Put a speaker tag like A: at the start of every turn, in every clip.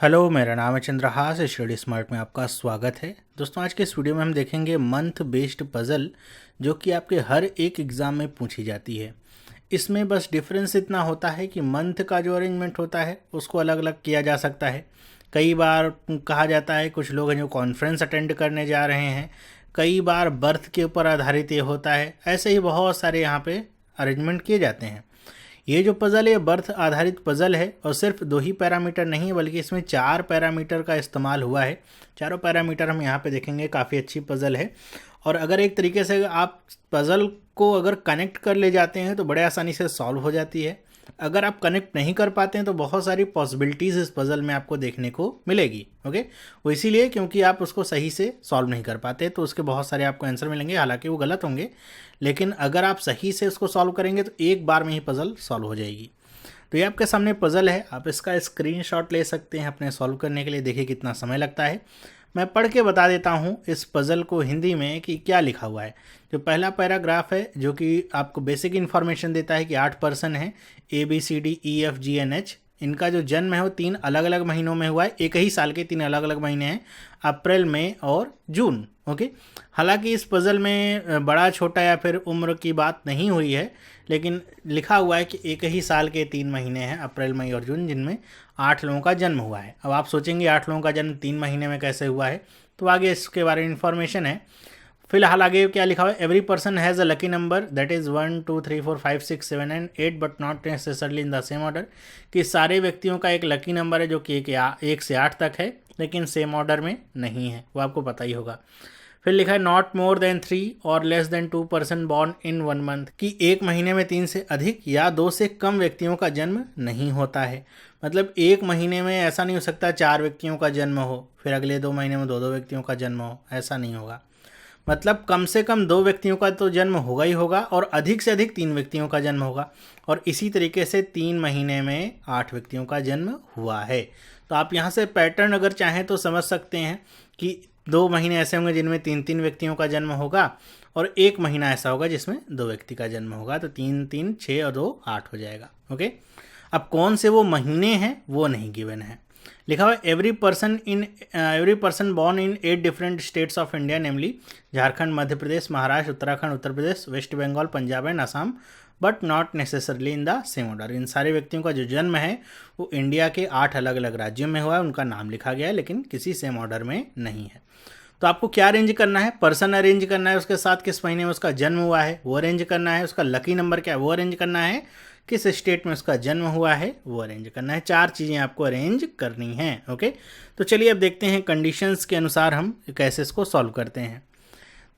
A: Hello, मेरा नाम है चंद्रहास। स्टडी स्मार्ट में आपका स्वागत है। दोस्तों, आज के इस वीडियो में हम देखेंगे मंथ बेस्ड पज़ल, जो कि आपके हर एक एग्ज़ाम में पूछी जाती है। इसमें बस डिफरेंस इतना होता है कि मंथ का जो अरेंजमेंट होता है उसको अलग अलग किया जा सकता है। कई बार कहा जाता है कुछ लोग हैं जो कॉन्फ्रेंस अटेंड करने जा रहे हैं, कई बार बर्थ के ऊपर आधारित ये होता है। ऐसे ही बहुत सारे यहाँ पे अरेंजमेंट किए जाते हैं। ये जो पज़ल है बर्थ आधारित पज़ल है और सिर्फ 2 ही पैरामीटर नहीं है बल्कि इसमें 4 पैरामीटर का इस्तेमाल हुआ है। चारों पैरामीटर हम यहाँ पे देखेंगे। काफ़ी अच्छी पज़ल है और अगर एक तरीके से आप पज़ल को अगर कनेक्ट कर ले जाते हैं तो बड़े आसानी से सॉल्व हो जाती है। अगर आप कनेक्ट नहीं कर पाते हैं तो बहुत सारी पॉसिबिलिटीज़ इस पज़ल में आपको देखने को मिलेगी। ओके, वो इसीलिए क्योंकि आप उसको सही से सॉल्व नहीं कर पाते तो उसके बहुत सारे आपको आंसर मिलेंगे, हालांकि वो गलत होंगे, लेकिन अगर आप सही से उसको सॉल्व करेंगे तो एक बार में ही पज़ल सॉल्व हो जाएगी। तो ये आपके सामने पज़ल है, आप इसका स्क्रीनशॉट ले सकते हैं अपने सॉल्व करने के लिए। देखिए कितना समय लगता है। मैं पढ़ के बता देता हूँ इस पज़ल को हिंदी में कि क्या लिखा हुआ है। जो पहला पैराग्राफ है जो कि आपको बेसिक इन्फॉर्मेशन देता है कि 8 पर्सन हैं, ABCDEFGNH। इनका जो जन्म है वो 3 अलग अलग महीनों में हुआ है। एक ही साल के 3 अलग अलग महीने हैं, अप्रैल, मई और जून। ओके, हालांकि इस पज़ल में बड़ा छोटा या फिर उम्र की बात नहीं हुई है, लेकिन लिखा हुआ है कि एक ही साल के 3 महीने हैं, अप्रैल, मई और जून, जिनमें 8 लोगों का जन्म हुआ है। अब आप सोचेंगे 8 लोगों का जन्म 3 महीने में कैसे हुआ है, तो आगे इसके बारे में इन्फॉर्मेशन है। फिलहाल आगे क्या लिखा हुआ है, every person has a lucky number that is 1 2 3 4 5 6 7 and 8 but not necessarily in the same order. कि सारे व्यक्तियों का एक लकी नंबर है जो कि 1 से 8 तक है, लेकिन सेम ऑर्डर में नहीं है, वो आपको पता ही होगा। फिर लिखा है नॉट मोर देन 3 और लेस देन 2 पर्सन बॉर्न इन 1 मंथ। कि एक महीने में 3 से अधिक या 2 से कम व्यक्तियों का जन्म नहीं होता है। मतलब एक महीने में ऐसा नहीं हो सकता 4 व्यक्तियों का जन्म हो, फिर अगले 2 महीने में 2 व्यक्तियों का जन्म हो, ऐसा नहीं होगा। मतलब कम से कम 2 व्यक्तियों का तो जन्म होगा ही होगा और अधिक से अधिक 3 व्यक्तियों का जन्म होगा। और इसी तरीके से 3 महीने में 8 व्यक्तियों का जन्म हुआ है। तो आप यहाँ से पैटर्न अगर चाहें तो समझ सकते हैं कि 2 महीने ऐसे होंगे जिनमें 3 व्यक्तियों का जन्म होगा और 1 महीना ऐसा होगा जिसमें 2 व्यक्ति का जन्म होगा। तो 3 3 6 और 2 8 हो जाएगा। ओके, अब कौन से वो महीने हैं वो नहीं गिवन है। लिखा हुआ every person born in 8 different states of India, namely Jharkhand, Madhya Pradesh, Maharashtra, Uttarakhand, Uttar Pradesh, West Bengal, Punjab and Assam, but not necessarily in the same order. इन सारे व्यक्तियों का जो जन्म है वो इंडिया के 8 अलग अलग राज्यों में हुआ है, उनका नाम लिखा गया है, लेकिन किसी सेम ऑर्डर में नहीं है। तो आपको क्या अरेंज करना है, पर्सन अरेंज करना है, उसके साथ किस महीने में उसका जन्म हुआ है वो अरेंज करना है, उसका लकी नंबर क्या है वो अरेंज करना है, किस स्टेट में उसका जन्म हुआ है वो अरेंज करना है। 4 चीज़ें आपको अरेंज करनी हैं। ओके, तो चलिए अब देखते हैं कंडीशंस के अनुसार हम कैसे इसको सॉल्व करते हैं।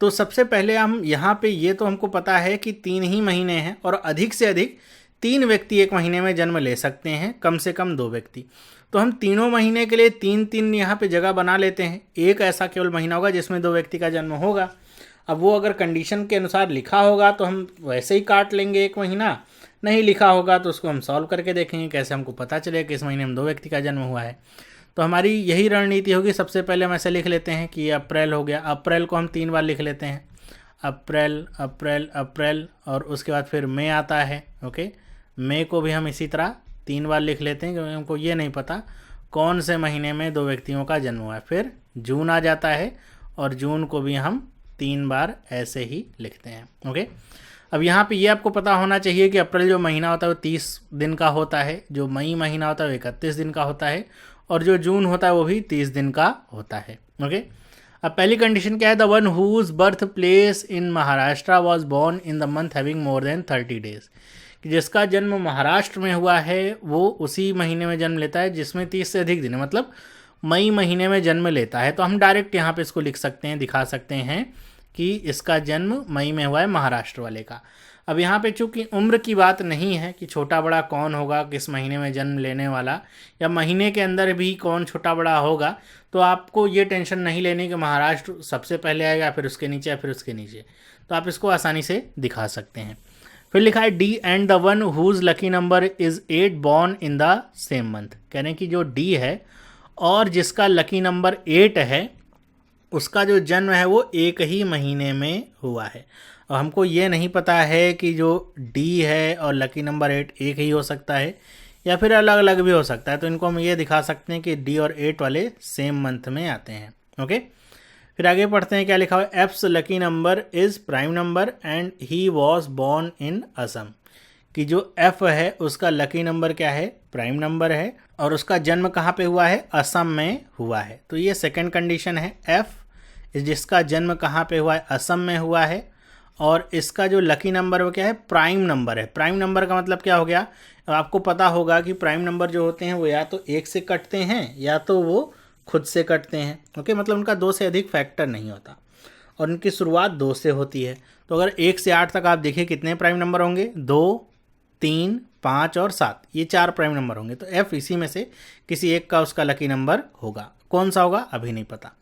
A: तो सबसे पहले हम यहाँ पे ये तो हमको पता है कि 3 ही महीने हैं और अधिक से अधिक 3 व्यक्ति एक महीने में जन्म ले सकते हैं, कम से कम 2 व्यक्ति। तो हम तीनों महीने के लिए 3 यहाँ पे जगह बना लेते हैं। एक ऐसा केवल महीना होगा जिसमें 2 व्यक्ति का जन्म होगा। अब वो अगर कंडीशन के अनुसार लिखा होगा तो हम वैसे ही काट लेंगे, एक महीना नहीं लिखा होगा तो उसको हम सॉल्व करके देखेंगे कैसे हमको पता चलेगा कि इस महीने में 2 व्यक्ति का जन्म हुआ है। तो हमारी यही रणनीति होगी। सबसे पहले हम ऐसे लिख लेते हैं कि ये अप्रैल हो गया। अप्रैल को हम 3 बार लिख लेते हैं, अप्रैल अप्रैल अप्रैल, और उसके बाद फिर मई आता है। ओके, मई को भी हम इसी तरह 3 बार लिख लेते हैं क्योंकि हमको ये नहीं पता कौन से महीने में 2 व्यक्तियों का जन्म हुआ है। फिर जून आ जाता है और जून को भी हम 3 बार ऐसे ही लिखते हैं। ओके, अब यहाँ पे ये आपको पता होना चाहिए कि अप्रैल जो महीना होता है वो 30 दिन का होता है, जो मई महीना होता है वो 31 दिन का होता है, और जो जून होता है वो भी 30 दिन का होता है। ओके, अब पहली कंडीशन क्या है, the one whose birth place in Maharashtra was born in the month having more than 30 days. कि जिसका जन्म महाराष्ट्र में हुआ है वो उसी महीने में जन्म लेता है जिसमें 30 से अधिक दिन है, मतलब मई महीने में जन्म लेता है। तो हम डायरेक्ट यहाँ पे इसको लिख सकते हैं, दिखा सकते हैं कि इसका जन्म मई में हुआ है महाराष्ट्र वाले का। अब यहाँ पे चूंकि उम्र की बात नहीं है कि छोटा बड़ा कौन होगा किस महीने में जन्म लेने वाला, या महीने के अंदर भी कौन छोटा बड़ा होगा, तो आपको ये टेंशन नहीं लेनी कि महाराष्ट्र सबसे पहले आएगा फिर उसके नीचे या फिर उसके नीचे। तो आप इसको आसानी से दिखा सकते हैं। फिर लिखा है D and the one whose lucky number is 8 born in the same month. कह रहे हैं कि जो डी है और जिसका लकी नंबर 8 है उसका जो जन्म है वो एक ही महीने में हुआ है। और हमको ये नहीं पता है कि जो डी है और लकी नंबर 8 एक ही हो सकता है या फिर अलग अलग भी हो सकता है। तो इनको हम ये दिखा सकते हैं कि डी और 8 वाले सेम मंथ में आते हैं। ओके, फिर आगे पढ़ते हैं क्या लिखा हुआ है। F's lucky number is prime number and he was born in Assam, कि जो एफ है उसका लकी नंबर क्या है, प्राइम नंबर है, और उसका जन्म कहाँ पे हुआ है, असम में हुआ है। तो ये सेकंड कंडीशन है, एफ जिसका जन्म कहाँ पे हुआ है, असम में हुआ है, और इसका जो लकी नंबर वो क्या है, प्राइम नंबर है। प्राइम नंबर का मतलब क्या हो गया, आपको पता होगा कि प्राइम नंबर जो होते हैं वो या तो 1 से कटते हैं या तो वो खुद से कटते हैं। ओके, मतलब उनका 2 से अधिक फैक्टर नहीं होता और उनकी शुरुआत 2 से होती है। तो अगर 1 से 8 तक आप देखिए कितने प्राइम नंबर होंगे, 2, 3, 5 और 7, ये 4 प्राइम नंबर होंगे। तो एफ इसी में से किसी एक का उसका लकी नंबर होगा। कौन सा होगा अभी नहीं पता।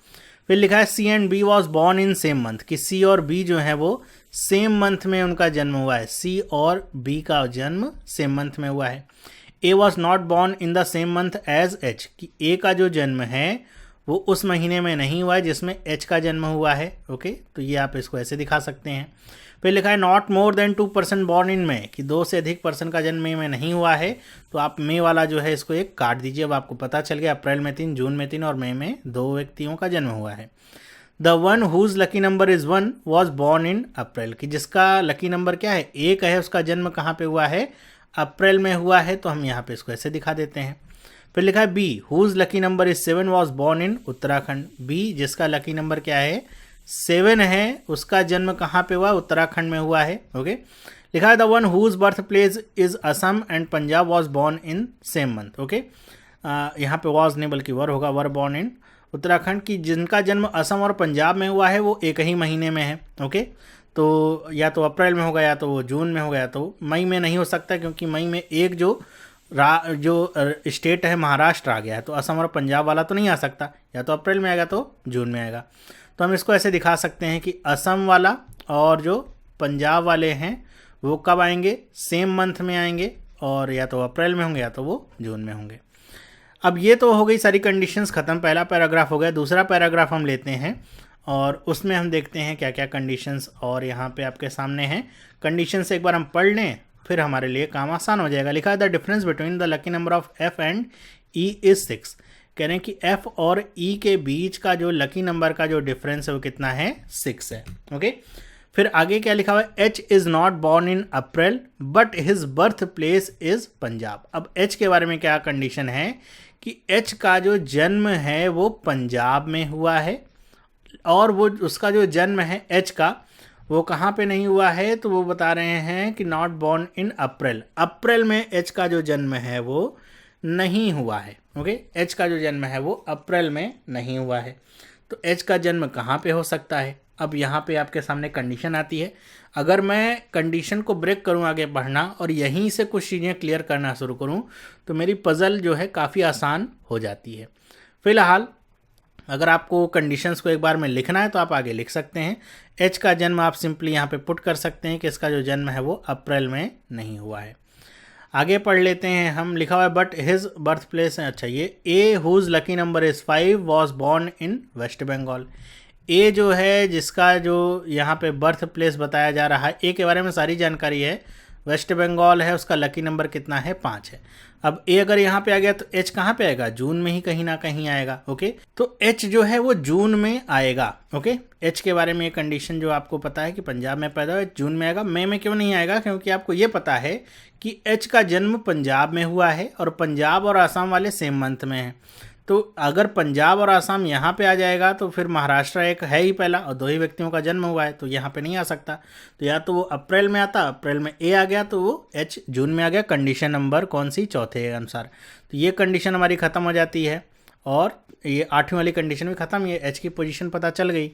A: फिर लिखा है C and B was born in same month, कि सी और बी जो है वो सेम मंथ में उनका जन्म हुआ है। सी और बी का जन्म सेम मंथ में हुआ है। A was not born in the same month as H, कि ए का जो जन्म है वो उस महीने में नहीं हुआ है जिसमें एच का जन्म हुआ है। ओके, तो ये आप इसको ऐसे दिखा सकते हैं। फिर लिखा है not more than 2% born in May, कि 2 से अधिक पर्सन का जन्म मई में नहीं हुआ है। तो आप मई वाला जो है इसको एक काट दीजिए। अब आपको पता चल गया अप्रैल में 3, जून में 3 और मई में 2 व्यक्तियों का जन्म हुआ है। The one whose lucky number is 1 was born in April, कि जिसका लकी नंबर क्या है, 1 है, उसका जन्म कहाँ पे हुआ है, अप्रैल में हुआ है। तो हम यहाँ पे इसको ऐसे दिखा देते हैं। फिर लिखा है B whose lucky number is 7 was born in Uttarakhand, B जिसका लकी नंबर क्या है, 7 है, उसका जन्म कहाँ पे हुआ, उत्तराखंड में हुआ है। ओके, लिखा है the one whose birth place is Assam and Punjab was born in same month. Okay, यहाँ पे वॉज नहीं बल्कि वर होगा, वर बॉर्न इन उत्तराखंड, की जिनका जन्म असम और पंजाब में हुआ है वो एक ही महीने में है। ओके, तो या तो अप्रैल में होगा या तो वो जून में होगा या तो मई में नहीं हो सकता, क्योंकि मई में एक जो स्टेट है महाराष्ट्र आ गया है, तो असम और पंजाब वाला तो नहीं आ सकता, या तो अप्रैल में आएगा तो जून में आएगा। तो हम इसको ऐसे दिखा सकते हैं कि असम वाला और जो पंजाब वाले हैं वो कब आएंगे, सेम मंथ में आएंगे, और या तो अप्रैल में होंगे या तो वो जून में होंगे। अब ये तो हो गई सारी कंडीशंस ख़त्म, पहला पैराग्राफ हो गया। दूसरा पैराग्राफ हम लेते हैं और उसमें हम देखते हैं क्या क्या कंडीशंस और यहाँ पे आपके सामने हैं। कंडीशंस एक बार हम पढ़ लें, फिर हमारे लिए काम आसान हो जाएगा। लिखा है the difference between the lucky number of F and E is 6, कह रहे हैं कि एफ और ई के बीच का जो लकी नंबर का जो डिफरेंस है वो कितना है, 6 है। ओके, फिर आगे क्या लिखा हुआ है, H is not born in April but his birth place is Punjab. अब एच के बारे में क्या कंडीशन है कि एच का जो जन्म है वो पंजाब में हुआ है, और वो उसका जो जन्म है एच का वो कहाँ पे नहीं हुआ है, तो वो बता रहे हैं कि नॉट बॉर्न इन अप्रैल, अप्रैल में एच का जो जन्म है वो नहीं हुआ है। ओके, एच का जो जन्म है वो अप्रैल में नहीं हुआ है। तो एच का जन्म कहाँ पे हो सकता है। अब यहाँ पे आपके सामने कंडीशन आती है। अगर मैं कंडीशन को ब्रेक करूँ आगे बढ़ना और यहीं से कुछ चीज़ें क्लियर करना शुरू करूँ तो मेरी पज़ल जो है काफ़ी आसान हो जाती है। फिलहाल अगर आपको कंडीशंस को एक बार में लिखना है तो आप आगे लिख सकते हैं। एच का जन्म आप सिंपली यहाँ पे पुट कर सकते हैं कि इसका जो जन्म है वो अप्रैल में नहीं हुआ है। आगे पढ़ लेते हैं हम। लिखा हुआ है बट हिज बर्थ प्लेस है, अच्छा ये A whose lucky number is 5 was born in West Bengal. A जो है जिसका जो यहाँ पे बर्थ प्लेस बताया जा रहा है, ए के बारे में सारी जानकारी है, वेस्ट बंगाल है, उसका लकी नंबर कितना है, 5 है। अब ए अगर यहाँ पे आ गया तो एच कहाँ पे आएगा, जून में ही कहीं ना कहीं आएगा। ओके, तो एच जो है वो जून में आएगा। ओके, एच के बारे में ये कंडीशन जो आपको पता है कि पंजाब में पैदा हुआ, जून में आएगा, मई में क्यों नहीं आएगा, क्योंकि आपको ये पता है कि एच का जन्म पंजाब में हुआ है और पंजाब और आसाम वाले सेम मंथ में हैं। तो अगर पंजाब और आसाम यहाँ पे आ जाएगा तो फिर महाराष्ट्र एक है ही पहला और 2 ही व्यक्तियों का जन्म हुआ है, तो यहाँ पे नहीं आ सकता। तो या तो वो अप्रैल में आता, अप्रैल में ए आ गया तो वो एच जून में आ गया। कंडीशन नंबर कौन सी, चौथे के अनुसार। तो ये कंडीशन हमारी ख़त्म हो जाती है और ये 8वीं वाली कंडीशन भी ख़त्म, ये एच की पोजीशन पता चल गई।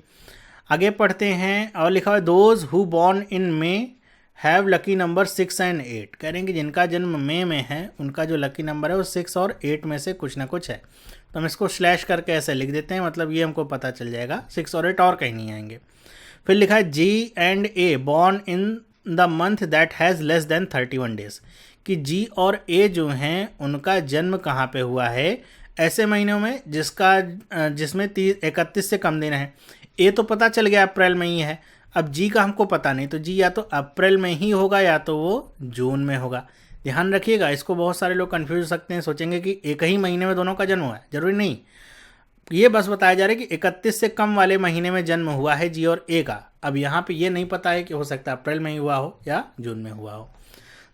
A: आगे पढ़ते हैं और लिखा हुआ है those who born in may have lucky number 6 and 8। कह रहे हैं कि जिनका जन्म मई में है उनका जो लकी नंबर है वो 6 और 8 में से कुछ ना कुछ है। तो हम इसको स्लैश करके ऐसे लिख देते हैं, मतलब ये हमको पता चल जाएगा 6 और 8 और कहीं नहीं आएंगे। फिर लिखा है G and A born in the month that has less than 31 days, कि जी और ए जो हैं उनका जन्म कहाँ पे हुआ है, ऐसे महीनों में जिसमें 31 से कम दिन है। ए तो पता चल गया अप्रैल में ही है, अब जी का हमको पता नहीं, तो जी या तो अप्रैल में ही होगा या तो वो जून में होगा। ध्यान रखिएगा, इसको बहुत सारे लोग कंफ्यूज हो सकते हैं, सोचेंगे कि एक ही महीने में दोनों का जन्म हुआ है, जरूरी नहीं। ये बस बताया जा रहा है कि 31 से कम वाले महीने में जन्म हुआ है जी और ए का। अब यहाँ पे ये नहीं पता है कि हो सकता है अप्रैल में ही हुआ हो या जून में हुआ हो।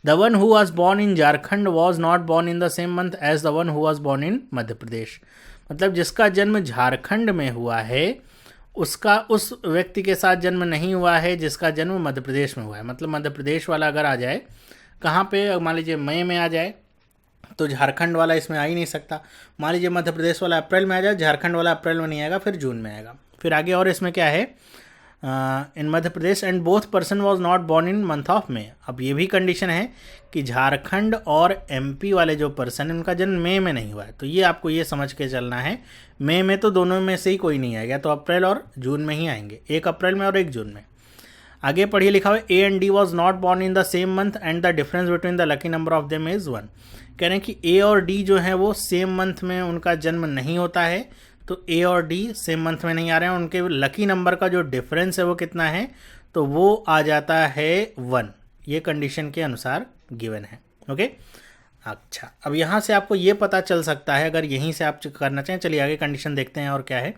A: The one who was born in Jharkhand was not born in the same month as the one who was born in Madhya Pradesh. मतलब जिसका जन्म झारखंड में हुआ है उसका उस व्यक्ति के साथ जन्म नहीं हुआ है जिसका जन्म मध्य प्रदेश में हुआ है। मतलब मध्य प्रदेश वाला अगर आ जाए कहाँ पे, मान लीजिए मई में आ जाए तो झारखंड वाला इसमें आ ही नहीं सकता। मान लीजिए मध्य प्रदेश वाला अप्रैल में आ जाए, झारखंड वाला अप्रैल में नहीं आएगा, फिर जून में आएगा। फिर आगे और इसमें क्या है, in Madhya Pradesh and both person was not born in month of May. अब ये भी कंडीशन है कि झारखंड और एमपी वाले जो पर्सन है उनका जन्म मई में नहीं हुआ है। तो ये आपको ये समझ के चलना है, मई में तो दोनों में से ही कोई नहीं आएगा, तो अप्रैल और जून में ही आएंगे, एक अप्रैल में और एक जून में। आगे पढ़िए, लिखा हुआ A and D was not born in the same month and the difference between the lucky number of them is 1। कह रहे हैं कि ए और डी जो है वो सेम मंथ में उनका जन्म नहीं होता है, तो ए और डी सेम मंथ में नहीं आ रहे हैं, उनके लकी नंबर का जो डिफरेंस है वो कितना है, तो वो आ जाता है 1। ये कंडीशन के अनुसार गिवन है। ओके, अच्छा, अब यहाँ से आपको ये पता चल सकता है अगर यहीं से आप करना चाहें। चलिए आगे कंडीशन देखते हैं और क्या है,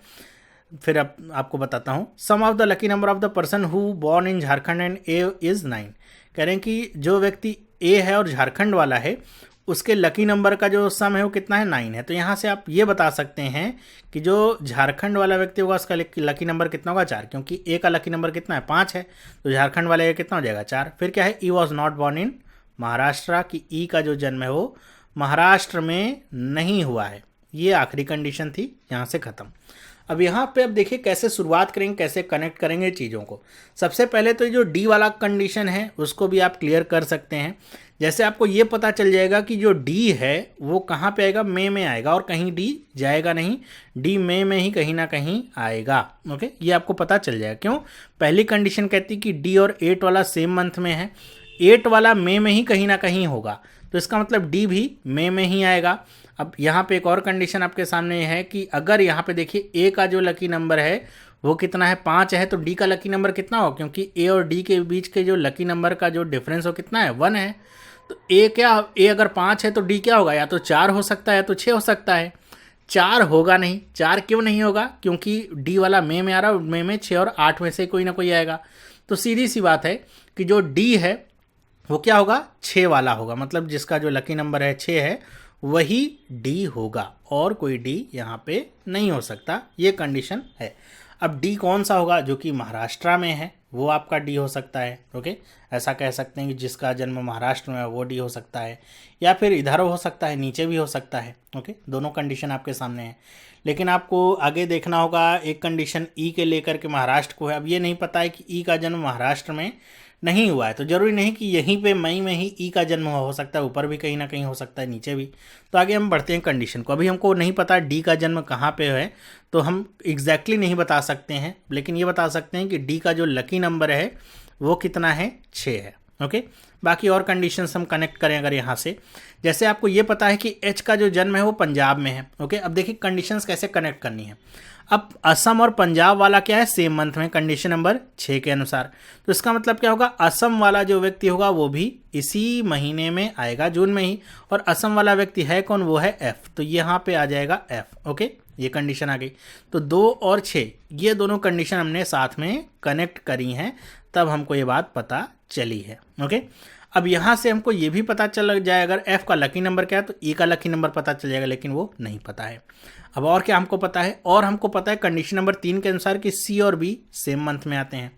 A: फिर आपको बताता हूँ। Sum of the lucky number of the person who born in Jharkhand and A is 9। कह रहे हैं कि जो व्यक्ति ए है और झारखंड वाला है उसके लकी नंबर का जो सम है वो कितना है, 9 है। तो यहाँ से आप ये बता सकते हैं कि जो झारखंड वाला व्यक्ति होगा उसका लकी नंबर कितना होगा, 4, क्योंकि ए का लकी नंबर कितना है, 5 है, तो झारखंड वाले का कितना हो जाएगा, 4। फिर क्या है, E was not born in Maharashtra, कि ई का जो जन्म है वो महाराष्ट्र में नहीं हुआ है। ये आखिरी कंडीशन थी, यहाँ से ख़त्म। अब यहाँ पे अब देखिए कैसे शुरुआत करेंगे, कैसे कनेक्ट करेंगे चीज़ों को। सबसे पहले तो जो डी वाला कंडीशन है उसको भी आप क्लियर कर सकते हैं। जैसे आपको ये पता चल जाएगा कि जो डी है वो कहाँ पे आएगा, मई में आएगा, और कहीं डी जाएगा नहीं, डी मई में ही कहीं ना कहीं आएगा। ओके, ये आपको पता चल जाएगा। क्यों, पहली कंडीशन कहती कि डी और 8 वाला सेम मंथ में है, 8 वाला मई में ही कहीं ना कहीं होगा, तो इसका मतलब डी भी मई में ही आएगा। अब यहाँ पे एक और कंडीशन आपके सामने है कि अगर यहाँ पे देखिए ए का जो लकी नंबर है वो कितना है, 5 है, तो डी का लकी नंबर कितना हो, क्योंकि ए और डी के बीच के जो लकी नंबर का जो डिफरेंस हो कितना है, 1 है। तो ए अगर 5 है तो डी क्या होगा, या तो 4 हो सकता है या तो 6 हो सकता है। 4 होगा नहीं, 4 क्यों नहीं होगा, क्योंकि डी वाला मई में आ रहा है, मई में 6 और 8 में से कोई ना कोई आएगा। तो सीधी सी बात है कि जो डी है वो क्या होगा, 6 वाला होगा। मतलब जिसका जो लकी नंबर है 6 है वही डी होगा, और कोई डी यहाँ पे नहीं हो सकता, ये कंडीशन है। अब डी कौन सा होगा, जो कि महाराष्ट्र में है वो आपका डी हो सकता है। ओके, ऐसा कह सकते हैं कि जिसका जन्म महाराष्ट्र में है वो डी हो सकता है, या फिर इधर हो सकता है, नीचे भी हो सकता है। ओके, दोनों कंडीशन आपके सामने है, लेकिन आपको आगे देखना होगा। एक कंडीशन ई के लेकर के महाराष्ट्र को है। अब ये नहीं पता है कि ई का जन्म महाराष्ट्र में नहीं हुआ है, तो जरूरी नहीं कि यहीं पे मई में ही ई का जन्म हो सकता है, ऊपर भी कहीं ना कहीं हो सकता है, नीचे भी। तो आगे हम बढ़ते हैं कंडीशन को। अभी हमको नहीं पता डी का जन्म कहाँ पे है, तो हम एग्जैक्टली नहीं बता सकते हैं, लेकिन ये बता सकते हैं कि डी का जो लकी नंबर है वो कितना है, 6 है। ओके, बाकी और कंडीशंस हम कनेक्ट करें अगर यहाँ से, जैसे आपको ये पता है कि एच का जो जन्म है वो पंजाब में है। ओके, अब देखिए कंडीशंस कैसे कनेक्ट करनी है। अब असम और पंजाब वाला क्या है, सेम मंथ में, कंडीशन नंबर 6 के अनुसार। तो इसका मतलब क्या होगा, असम वाला जो व्यक्ति होगा वो भी इसी महीने में आएगा, जून में ही, और असम वाला व्यक्ति है कौन, वो है एफ, तो यहाँ पे आ जाएगा एफ। ओके, ये कंडीशन आ गई। तो 2 और 6 ये दोनों कंडीशन हमने साथ में कनेक्ट करी हैं, तब हमको ये बात पता चली है। ओके, अब यहाँ से हमको ये भी पता चल जाए अगर एफ का लकी नंबर क्या है तो ई का लकी नंबर पता चल जाएगा, लेकिन वो नहीं पता है। अब और क्या हमको पता है, और हमको पता है कंडीशन नंबर 3 के अनुसार कि सी और बी सेम मंथ में आते हैं।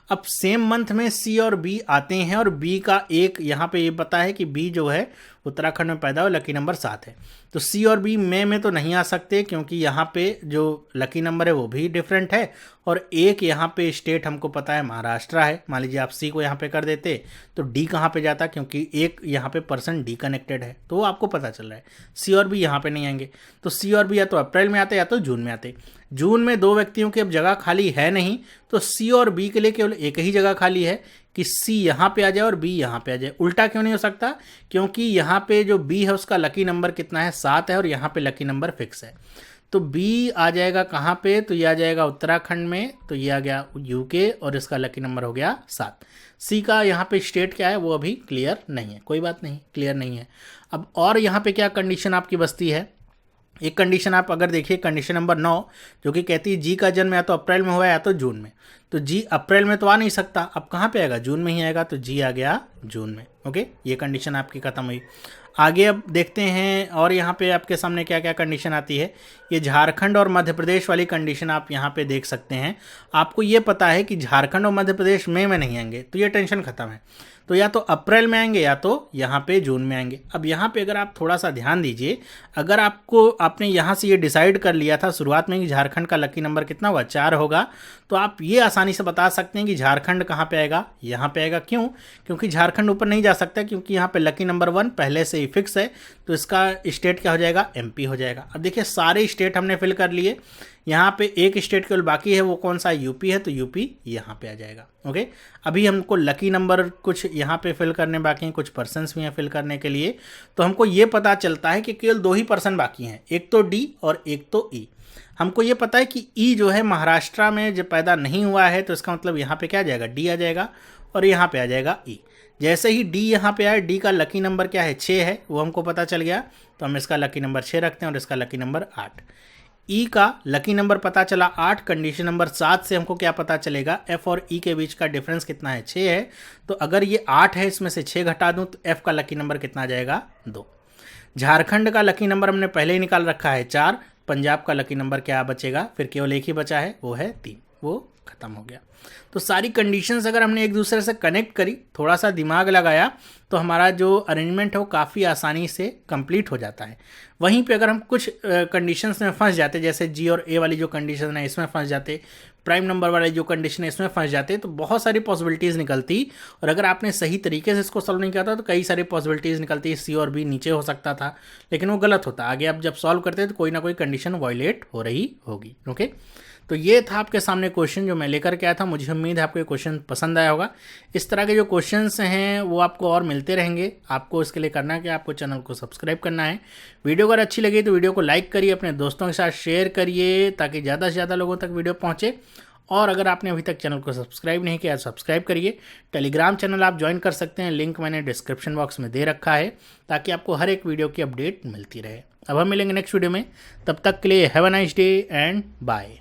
A: अब सेम मंथ में सी और बी आते हैं, और बी का एक यहाँ पे ये पता है कि बी जो है उत्तराखंड में पैदा हुआ, लकी नंबर 7 है। तो सी और बी मई में तो नहीं आ सकते, क्योंकि यहाँ पे जो लकी नंबर है वो भी डिफरेंट है, और एक यहाँ पे स्टेट हमको पता है महाराष्ट्र है। मान लीजिए आप सी को यहाँ पे कर देते तो डी कहाँ पे जाता, क्योंकि एक यहाँ पे पर्सन डी कनेक्टेड है, तो वो आपको पता चल रहा है। सी और बी यहाँ पे नहीं आएंगे, तो सी और बी या तो अप्रैल में आते या तो जून में आते। जून में 2 व्यक्तियों की अब जगह खाली है नहीं, तो सी और बी के लिए केवल एक ही जगह खाली है कि सी यहाँ पे आ जाए और बी यहाँ पे आ जाए। उल्टा क्यों नहीं हो सकता, क्योंकि यहाँ पे जो बी है उसका लकी नंबर कितना है, 7 है, और यहाँ पे लकी नंबर फिक्स है। तो बी आ जाएगा कहाँ पे, तो ये आ जाएगा उत्तराखंड में, तो ये आ गया यूके और इसका लकी नंबर हो गया 7। सी का यहाँ पे स्टेट क्या है वो अभी क्लियर नहीं है, कोई बात नहीं, क्लियर नहीं है। अब और यहाँ पे क्या कंडीशन आपकी बचती है, एक कंडीशन आप अगर देखिए कंडीशन नंबर 9 जो कि कहती है जी का जन्म या तो अप्रैल में हुआ या तो जून में। तो जी अप्रैल में तो आ नहीं सकता, अब कहाँ पे आएगा, जून में ही आएगा, तो जी आ गया जून में। ओके, ये कंडीशन आपकी खत्म हुई। आगे अब देखते हैं और यहाँ पे आपके सामने क्या क्या कंडीशन आती है। ये झारखंड और मध्य प्रदेश वाली कंडीशन आप यहाँ पे देख सकते हैं। आपको ये पता है कि झारखंड और मध्य प्रदेश मई में नहीं आएंगे, तो ये टेंशन खत्म है। तो या तो अप्रैल में आएंगे या तो यहाँ पे जून में आएंगे। अब यहाँ पे अगर आप थोड़ा सा ध्यान दीजिए, अगर आपने यहाँ से ये डिसाइड कर लिया था शुरुआत में कि झारखंड का लकी नंबर कितना होगा, 4 होगा, तो आप ये आसानी से बता सकते हैं कि झारखंड कहाँ पे आएगा, यहाँ पे आएगा। क्यों? क्योंकि झारखंड ऊपर नहीं जा सकता, क्योंकि यहाँ पे लकी नंबर 1 पहले से ही फिक्स है, तो इसका स्टेट क्या हो जाएगा, एमपी हो जाएगा। अब देखिए सारे स्टेट हमने फिल कर लिए, यहाँ पे एक स्टेट केवल बाकी है, वो कौन सा, यूपी है, तो यूपी यहाँ पे आ जाएगा। ओके, अभी हमको लकी नंबर कुछ यहाँ पे फिल करने बाकी हैं, कुछ पर्सन्स भी हैं फिल करने के लिए। तो हमको ये पता चलता है कि केवल 2 ही पर्सन बाकी हैं, एक तो डी और एक तो ई। हमको ये पता है कि ई जो है महाराष्ट्र में जब पैदा नहीं हुआ है, तो इसका मतलब यहाँ पे क्या आ जाएगा, डी आ जाएगा, और यहाँ पे आ जाएगा ई। जैसे ही डी यहाँ पे आए, डी का लकी नंबर क्या है, 6 है, वो हमको पता चल गया, तो हम इसका लकी नंबर 6 रखते हैं और इसका लकी नंबर 8। ई का लकी नंबर पता चला 8, कंडीशन नंबर 7 से हमको क्या पता चलेगा, एफ और ई के बीच का डिफरेंस कितना है, 6 है। तो अगर ये 8 है, इसमें से 6 घटा दूं तो एफ का लकी नंबर कितना आ जाएगा, 2। झारखंड का लकी नंबर हमने पहले ही निकाल रखा है 4। पंजाब का लकी नंबर क्या बचेगा, फिर केवल एक ही बचा है, वो है 3, वो खत्म हो गया। तो सारी कंडीशंस अगर हमने एक दूसरे से कनेक्ट करी, थोड़ा सा दिमाग लगाया, तो हमारा जो अरेंजमेंट है वो काफ़ी आसानी से कंप्लीट हो जाता है। वहीं पे अगर हम कुछ कंडीशंस में फंस जाते, जैसे जी और ए वाली जो कंडीशन है इसमें फंस जाते, प्राइम नंबर वाली जो कंडीशन है इसमें फंस जाते, तो बहुत सारी पॉसिबिलिटीज़ निकलती, और अगर आपने सही तरीके से इसको सॉल्व नहीं किया था तो कई सारी पॉसिबिलिटीज़ निकलती, सी और बी नीचे हो सकता था, लेकिन वो गलत होता। आगे आप जब सॉल्व करते तो कोई ना कोई कंडीशन वायलेट हो रही होगी। ओके, तो ये था आपके सामने क्वेश्चन जो मैं लेकर के आया था। मुझे उम्मीद है आपको ये क्वेश्चन पसंद आया होगा। इस तरह के जो क्वेश्चंस हैं वो आपको और मिलते रहेंगे। आपको इसके लिए करना है कि आपको चैनल को सब्सक्राइब करना है। वीडियो अगर अच्छी लगी तो वीडियो को लाइक करिए, अपने दोस्तों के साथ शेयर करिए, ताकि ज़्यादा से ज़्यादा लोगों तक वीडियो पहुँचे। और अगर आपने अभी तक चैनल को सब्सक्राइब नहीं किया, सब्सक्राइब करिए। टेलीग्राम चैनल आप ज्वाइन कर सकते हैं, लिंक मैंने डिस्क्रिप्शन बॉक्स में दे रखा है, ताकि आपको हर एक वीडियो की अपडेट मिलती रहे। अब हम मिलेंगे नेक्स्ट वीडियो में, तब तक के लिए have a nice day and bye.